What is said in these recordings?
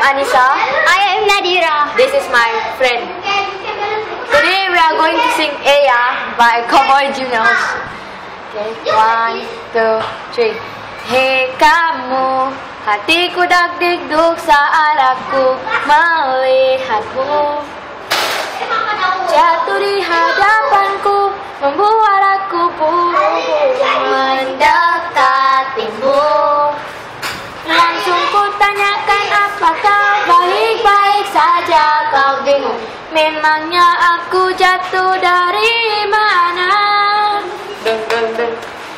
Anissa. I am Nadira. This is my friend. Today we are going to sing Eya by Cowboy Juniors. Okay, 1, 2, 3. Hei kamu, hatiku dak-dikduk saat aku melihatmu. Jatuh di hadapanku, membuat aku buru-buru mendekatimu. Langsung ku tanyakan apakah baik-baik saja, kau bingung. Memangnya aku jatuh dari mana?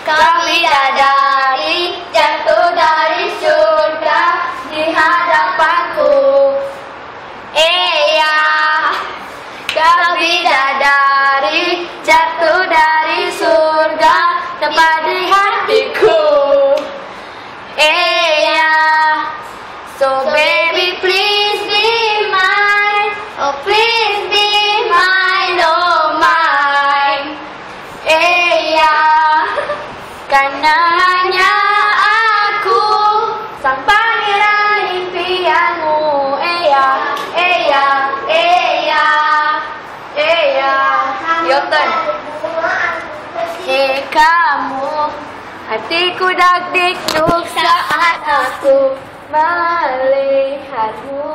Kau bidadari jatuh dari surga di hadapanku. Eya, kau bidadari jatuh dari surga tepat di hatiku. Eya, so baby please be mine, oh please be mine, oh mine. Eya, karena hanya aku sang pangeran impianmu. Eya, Eya, Eya, Eya. Your turn. Hei kamu, hatiku dak-dikduk saat aku melihatmu.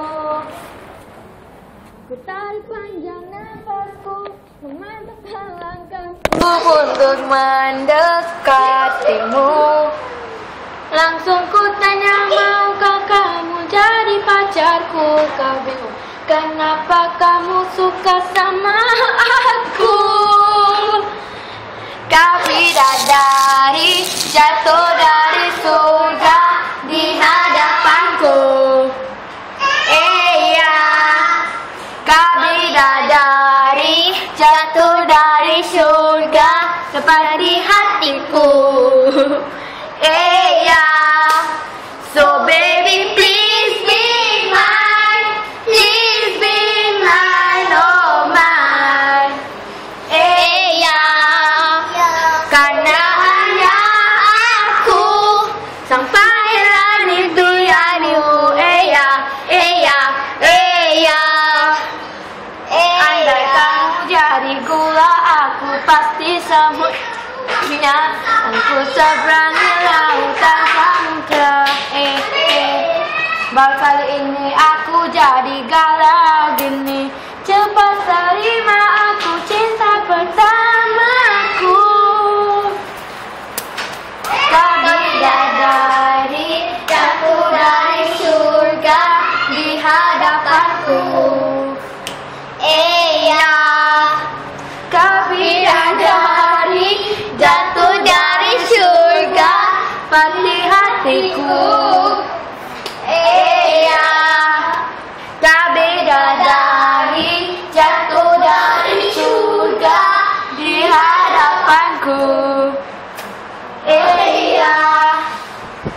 Ku tarik panjang nafasku, memantapkan langkahku untuk mendekatimu. Langsung ku tanya, maukah kamu jadi pacarku? Kau bingung, kenapa kamu suka sama aku? Kau bidadari jatuh dari surga di hadapanku. Eya, kau bidadari jatuh dari surga tepat di hatiku. Eya, so baby please be mine, please be mine, oh mine. Eya, karena hanya aku sang pangeran impianmu. Eya, Eya, Eya. Andai kamu jadi gula, aku pasti semutnya. Aku seberangi lautan samudra. Baru kali ini aku jadi galau gini. Cepat terima aku cinta pertamaku. Kau bidadari jatuh dari surga di hadapanku. Eya, kau bidadari jatuh dari surga pasti hatiku. Eya, kau bidadari jatuh dari surga di hadapanku. Eya,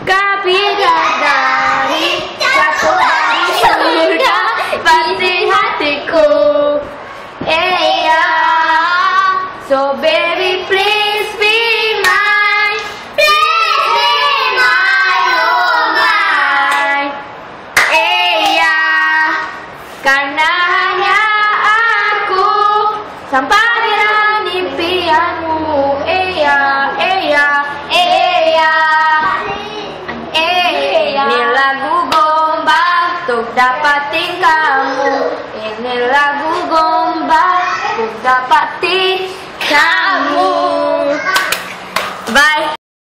kau bidadari jatuh dari surga pasti hatiku. Eya, so baby please be mine, please be mine, oh mine. Eya, karena hanya aku sang pangeran impianmu. Eya, Eya, Eya, Eya. Ini lagu gombal untuk dapatin kamu. Ini lagu gombal untuk dapatin kamu.